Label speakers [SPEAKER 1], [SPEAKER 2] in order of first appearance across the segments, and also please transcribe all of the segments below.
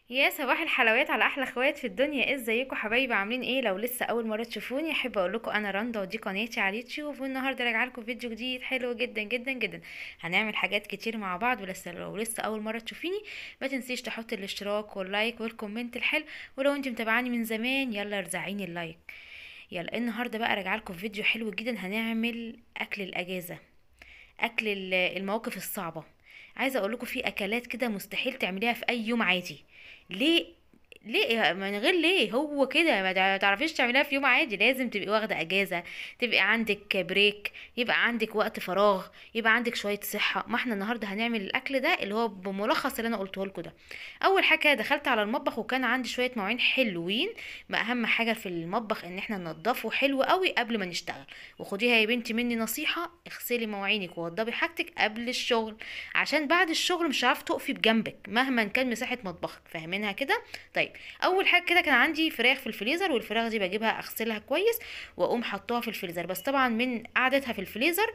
[SPEAKER 1] يا صباح الحلويات على احلى اخوات في الدنيا، ازيكم حبايبي؟ عاملين ايه؟ لو لسه اول مره تشوفوني احب اقول لكم انا رندا ودي قناتي على اليوتيوب، والنهارده راجعه لكم فيديو جديد حلو جدا جدا جدا. هنعمل حاجات كتير مع بعض، ولسه لو لسه اول مره تشوفيني ما تنسيش تحط الاشتراك واللايك والكومنت الحلو، ولو انت متابعاني من زمان يلا ارزعيني اللايك. يلا النهارده بقى راجعه لكم فيديو حلو جدا، هنعمل اكل الاجازه، اكل المواقف الصعبه. عايزه اقول لكم في اكلات كده مستحيل تعمليها في اي يوم عادي. ليه؟ ليه من غير ليه؟ هو كده ما تعرفيش تعمليها في يوم عادي، لازم تبقي واخده اجازه، تبقي عندك بريك، يبقى عندك وقت فراغ، يبقى عندك شويه صحه. ما احنا النهارده هنعمل الاكل ده اللي هو بملخص اللي انا قلته لكم ده. اول حاجه كده دخلت على المطبخ وكان عندي شويه مواعين حلوين. ما اهم حاجه في المطبخ ان احنا ننضفه حلو قوي قبل ما نشتغل. وخديها يا بنتي مني نصيحه، اغسلي مواعينك ووضبي حاجتك قبل الشغل، عشان بعد الشغل مش عارفه تقفي بجنبك مهما كان مساحه مطبخك، فاهمينها كده؟ طيب، اول حاجه كده كان عندي فراخ في الفريزر، والفراخ دي بجيبها اغسلها كويس واقوم حطوها في الفريزر، بس طبعا من قعدتها في الفريزر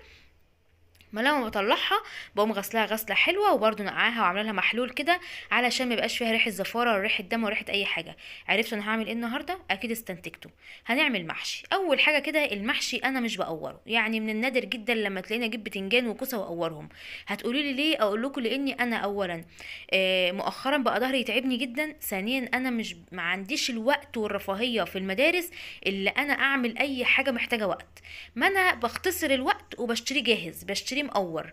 [SPEAKER 1] ما لما بطلعها بقوم غسلها غسله حلوه، وبرده نقعاها وعامله لها محلول كده علشان ما يبقاش فيها ريحه زفاره ولا ريحه دم ولا ريحه اي حاجه. عرفت انا هعمل ايه النهارده؟ اكيد استنتجته. هنعمل محشي. اول حاجه كده المحشي انا مش بقوره، يعني من النادر جدا لما تلاقيني اجيب بتنجان وكوسه واقورهم. هتقولي لي ليه؟ اقول لكم لاني انا اولا مؤخرا بقى ظهري يتعبني جدا، ثانيا انا مش ما عنديش الوقت والرفاهيه في المدارس اللي انا اعمل اي حاجه محتاجه وقت. ما انا بختصر الوقت وبشتريه جاهز، بشتريه مقور.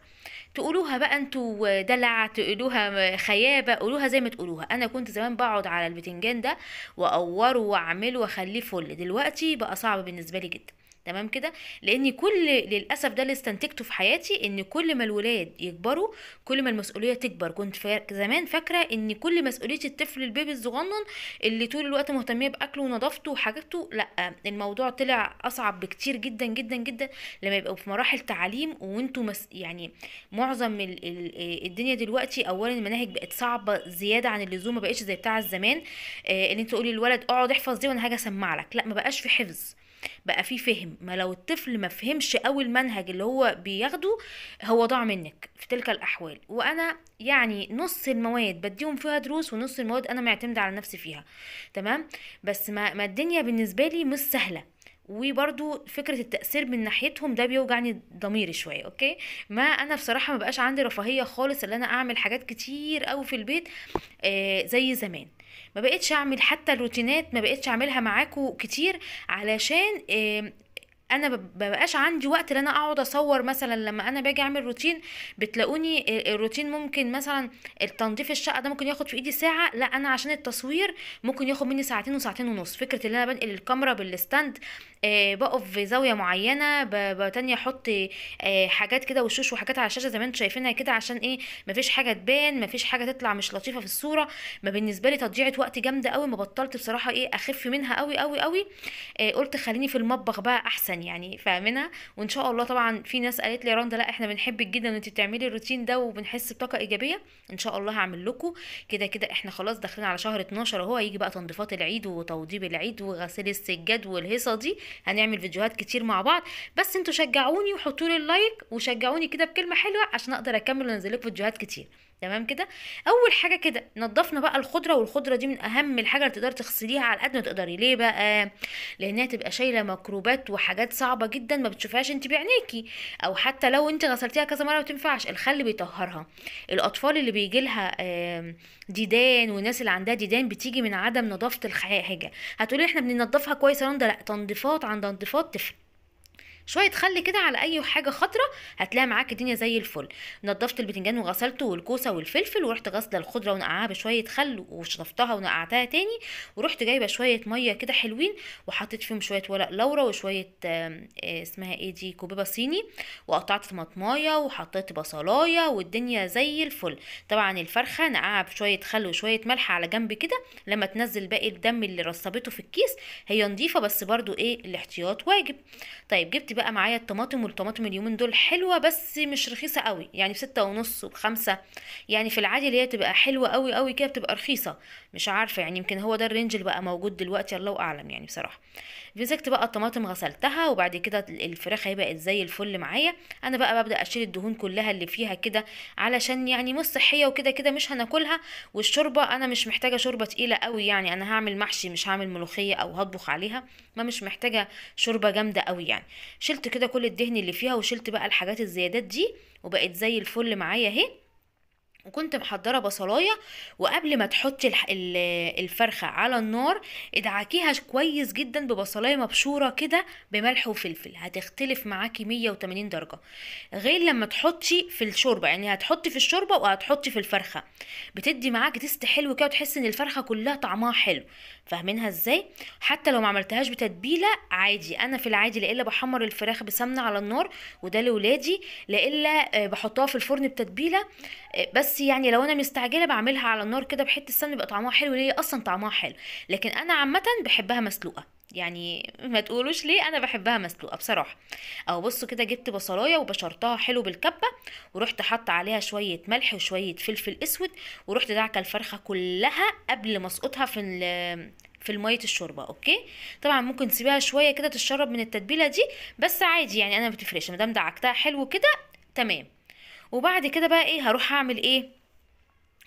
[SPEAKER 1] تقولوها بقى انتوا دلع، تقولوها خيابه، قولوها زي ما تقولوها. انا كنت زمان بقعد على البتنجان ده واقوره واعمله واخليه فل، دلوقتي بقى صعب بالنسبه لي جدا. تمام كده؟ لاني للاسف ده اللي استنتجته في حياتي، ان كل ما الولاد يكبروا كل ما المسؤوليه تكبر. كنت زمان فاكره ان كل مسؤوليه الطفل البيبي الصغنن اللي طول الوقت مهتميه باكله ونظافته وحاجته، لا، الموضوع طلع اصعب بكتير جدا جدا جدا لما يبقوا في مراحل تعليم وانتوا يعني معظم الدنيا دلوقتي. اولا المناهج بقت صعبه زياده عن اللزوم، ما بقتش زي بتاع الزمان. ان انت تقولي الولد اقعد احفظ دي وانا هاجي اسمع لك، لا، ما بقاش في حفظ، بقى في فهم. ما لو الطفل ما فهمش قوي المنهج اللي هو بياخده، هو ضاع منك في تلك الاحوال. وانا يعني نص المواد بديهم فيها دروس، ونص المواد انا معتمده على نفسي فيها. تمام. بس ما الدنيا بالنسبه لي مش سهله. وبرضو فكرة التأثير من ناحيتهم ده بيوجعني ضميري شوية. اوكي، ما انا بصراحة ما بقاش عندي رفاهية خالص ان انا اعمل حاجات كتير قوي في البيت زي زمان. ما بقتش اعمل حتى الروتينات، ما بقتش اعملها معاكو كتير علشان انا ببقاش عندي وقت ان انا اقعد اصور. مثلا لما انا باجي اعمل روتين بتلاقوني الروتين ممكن مثلا التنظيف الشقه ده ممكن ياخد في ايدي ساعه، لا انا عشان التصوير ممكن ياخد مني ساعتين وساعتين ونص. فكره ان انا بنقل الكاميرا بالستاند، بقف في زاويه معينه، بتانية احط حاجات كده وشوش وحاجات على الشاشه زي ما انتم شايفينها كده، عشان ايه؟ مفيش حاجه تبان، مفيش حاجه تطلع مش لطيفه في الصوره. ما بالنسبه لي تضييعه وقت جامده قوي، ما بطلت بصراحه ايه اخف منها قوي قوي قوي. قلت خليني في المطبخ بقى احسن، يعني فاهمينها. وان شاء الله طبعا في ناس قالت لي يا رندا لا احنا بنحبك جدا وانت بتعملي الروتين ده وبنحس بطاقه ايجابيه. ان شاء الله هعمل لكم. كده كده احنا خلاص داخلين على شهر 12 اهو، هيجي بقى تنظيفات العيد وتوضيب العيد وغسيل السجاد والهيصه دي. هنعمل فيديوهات كتير مع بعض، بس انتوا شجعوني وحطوا لي اللايك وشجعوني كده بكلمه حلوه عشان اقدر اكمل وانزل لكم فيديوهات كتير. تمام كده؟ اول حاجه كده نضفنا بقى الخضره، والخضره دي من اهم الحاجه اللي تقدري تغسليها على قد ما تقدري. ليه بقى؟ لانها تبقى شايله ميكروبات وحاجات صعبه جدا ما بتشوفهاش انت بعينيكي، او حتى لو انت غسلتيها كذا مره ما تنفعش. الخل بيطهرها. الاطفال اللي بيجي لها ديدان، والناس اللي عندها ديدان بتيجي من عدم نظافه الحاجه. هتقولي احنا بننضفها كويس يا رندا، لا، تنظيفات عن تنظيفات تفرق. شويه خلي كده على اي حاجه خضره هتلاقي معاك الدنيا زي الفل. نضفت البتنجان وغسلته والكوسه والفلفل، ورحت غاسله الخضره ونقعها بشويه خل وشطفتها ونقعتها تاني، ورحت جايبه شويه ميه كده حلوين وحطيت فيهم شويه ورق لورا وشويه اسمها ايه دي، كوبيبه صيني، وقطعت طماطمايه وحطيت بصلايه والدنيا زي الفل. طبعا الفرخه نقعها بشويه خل وشويه ملح على جنب كده لما تنزل باقي الدم اللي رصبته في الكيس. هي نضيفه بس برضو ايه، الاحتياط واجب. طيب جبت بقى معايا الطماطم، والطماطم اليومين دول حلوه بس مش رخيصه قوي، يعني ب6.5 ب5. يعني في العادي اللي هي تبقى حلوه قوي قوي كده بتبقى رخيصه. مش عارفه يعني، يمكن هو ده الرينج اللي بقى موجود دلوقتي، الله اعلم يعني بصراحه. مسكت بقى الطماطم غسلتها، وبعد كده الفراخ هي بقت زي الفل معايا. انا بقى ببدا اشيل الدهون كلها اللي فيها كده، علشان يعني مش صحيه وكده كده مش هناكلها. والشوربه انا مش محتاجه شوربه تقيله قوي، يعني انا هعمل محشي مش هعمل ملوخيه او هطبخ عليها، ما مش محتاجه شوربه جامده قوي يعني. شلت كده كل الدهن اللي فيها، وشلت بقى الحاجات الزيادات دي، وبقت زي الفل معايا اهي. وكنت محضره بصلايه، وقبل ما تحطي الفرخه على النار ادعكيها كويس جدا ببصلايه مبشوره كده بملح وفلفل، هتختلف معاكي 180 درجه غير لما تحطي في الشوربه. يعني هتحطي في الشوربه وهتحطي في الفرخه، بتدي معاكي تست حلو كده، وتحسي ان الفرخه كلها طعمها حلو. فاهمينها ازاي؟ حتى لو ما عملتهاش بتتبيله عادي، انا في العادي لا الا بحمر الفراخ بسمنه على النار، وده لولادي، لا الا بحطها في الفرن بتتبيله. بس يعني لو انا مستعجله بعملها على النار كده بحته السمنه يبقى طعمها حلو، ليه اصلا طعمها حلو. لكن انا عامه بحبها مسلوقه، يعني ما تقولوش ليه، انا بحبها مسلوقه بصراحه. او بصوا كده، جبت بصلايه وبشرتها حلو بالكبه، ورحت حاطه عليها شويه ملح وشويه فلفل اسود، ورحت دعكه الفرخه كلها قبل ما اسقطها في الميه الشوربه. اوكي، طبعا ممكن تسيبيها شويه كده تتشرب من التتبيله دي، بس عادي يعني انا ما بتفرقش ما دام دعكتها حلو كده، تمام. وبعد كده بقى ايه، هروح اعمل ايه،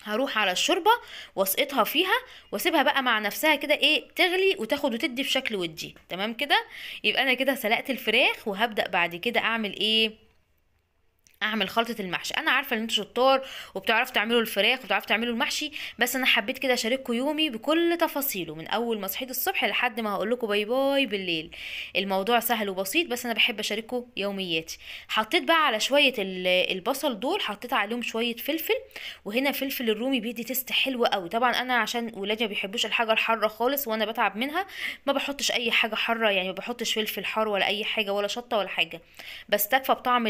[SPEAKER 1] هروح على الشوربه واسقطها فيها، واسيبها بقى مع نفسها كده ايه تغلي وتاخد وتدي في شكل ودي، تمام كده. يبقى انا كده سلقت الفراخ، وهبدأ بعد كده اعمل ايه، اعمل خلطه المحشي. انا عارفه ان انتوا شطار وبتعرفوا تعملوا الفراخ وبتعرفوا تعملوا المحشي، بس انا حبيت كده اشارككم يومي بكل تفاصيله من اول ما صحيت الصبح لحد ما هقول لكم باي باي بالليل. الموضوع سهل وبسيط، بس انا بحب اشارككم يومياتي. حطيت بقى على شويه البصل دول، حطيت عليهم شويه فلفل، وهنا فلفل الرومي بيدي تيست حلو قوي. طبعا انا عشان ولادي ما بيحبوش الحاجه الحاره خالص وانا بتعب منها، ما بحطش اي حاجه حاره، يعني ما بحطش فلفل حار ولا اي حاجه ولا شطه ولا حاجه، بستكفى بطعم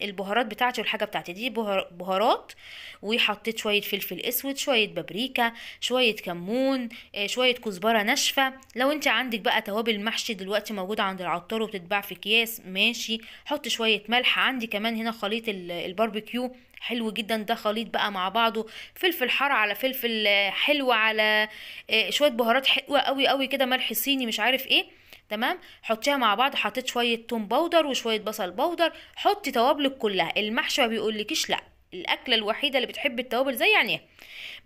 [SPEAKER 1] البهارات بتاعتي والحاجه بتاعتي دي بهارات. وحطيت شويه فلفل اسود، شويه بابريكا، شويه كمون، شويه كزبره ناشفه. لو انت عندك بقى توابل محشي دلوقتي موجوده عند العطار وبتتباع في اكياس، ماشي، حط شويه ملح. عندي كمان هنا خليط الباربيكيو حلو جدا، ده خليط بقى مع بعضه، فلفل حار على فلفل حلو على شويه بهارات حلوه قوي قوي كده، ملح صيني مش عارف ايه، تمام. حطيها مع بعض، حطيت شويه توم باودر وشويه بصل باودر. حطي توابلك كلها، المحشي ما بيقولكيش لا، الاكله الوحيده اللي بتحب التوابل زي يعني.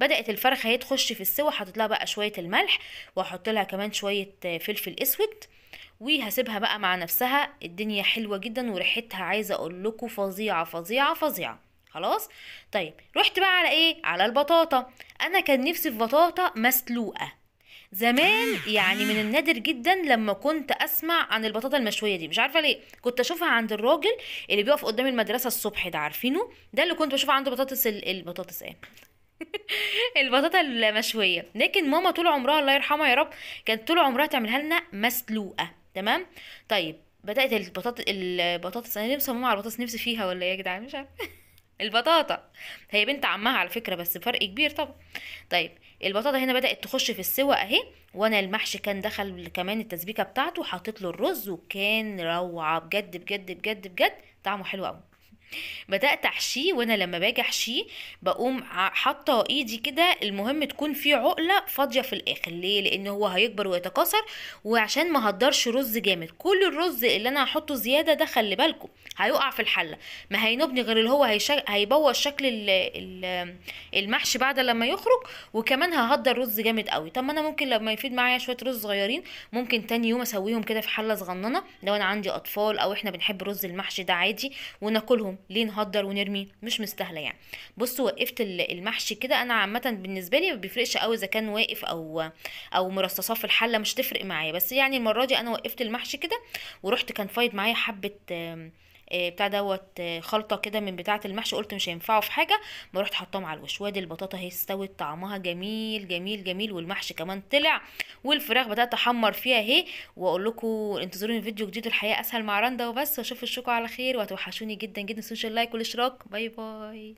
[SPEAKER 1] بدات الفرخه هي تخش في السوا، حطيت لها بقى شويه الملح، واحط لها كمان شويه فلفل اسود، وهسيبها بقى مع نفسها. الدنيا حلوه جدا وريحتها عايزه اقول لكم فظيعه فظيعه فظيعه. خلاص. طيب رحت بقى على ايه، على البطاطا. انا كان نفسي في بطاطا مسلوقه زمان، يعني من النادر جدا لما كنت اسمع عن البطاطا المشويه دي، مش عارفه ليه كنت اشوفها عند الراجل اللي بيقف قدام المدرسه الصبح ده، عارفينه ده اللي كنت بشوفه عنده بطاطس البطاطس ايه البطاطا المشويه. لكن ماما طول عمرها الله يرحمها يا رب كانت طول عمرها تعملها لنا مسلوقه، تمام. طيب بدات البطاطس انا ليه مصممه على البطاطس، نفسي فيها ولا ايه يا جدعان، مش عارفه البطاطا هي بنت عمها على فكره، بس فرق كبير طبعا. طيب البطاطا هنا بدأت تخش في السوا اهي، وانا المحشي كان دخل كمان التسبيكه بتاعته، حطيت له الرز وكان روعه بجد بجد بجد بجد، طعمه حلو قوي. بدأت احشيه، وانا لما باجي احشيه بقوم حاطه ايدي كده، المهم تكون في عقله فاضيه في الاخر، ليه؟ لان هو هيكبر ويتكاثر، وعشان ما هقدرش رز جامد، كل الرز اللي انا هحطه زياده ده خلي بالكم هيقع في الحله، ما هينوبني غير اللي هو هيبوظ شكل المحشي بعد لما يخرج، وكمان ههدر رز جامد قوي. طب ما انا ممكن لما يفيد معايا شويه رز صغيرين، ممكن تاني يوم اسويهم كده في حله صغننه لو انا عندي اطفال او احنا بنحب رز المحشي ده عادي وناكلهم، ليه نهدر ونرمي؟ مش مستاهله يعني. بصوا وقفت المحشي كده، انا عامه بالنسبه لي ما بيفرقش قوي اذا كان واقف او مرصصاه في الحله، مش تفرق معايا، بس يعني المره دي انا وقفت المحشي كده، ورحت كان فايض معايا حبه بتاع دوت خلطه كده من بتاعه المحشي، قلت مش هينفعوا في حاجه، ما رحت حطاهم على الوش. وادي البطاطا هي استوت، طعمها جميل جميل جميل، والمحشي كمان طلع، والفراخ بدات احمر فيها اهي. واقول لكم انتظروني فيديو جديد، الحياه اسهل مع رندا وبس، واشوف الشكو على خير، وهتوحشوني جدا جدا. سوشيال لايك والاشتراك، باي باي.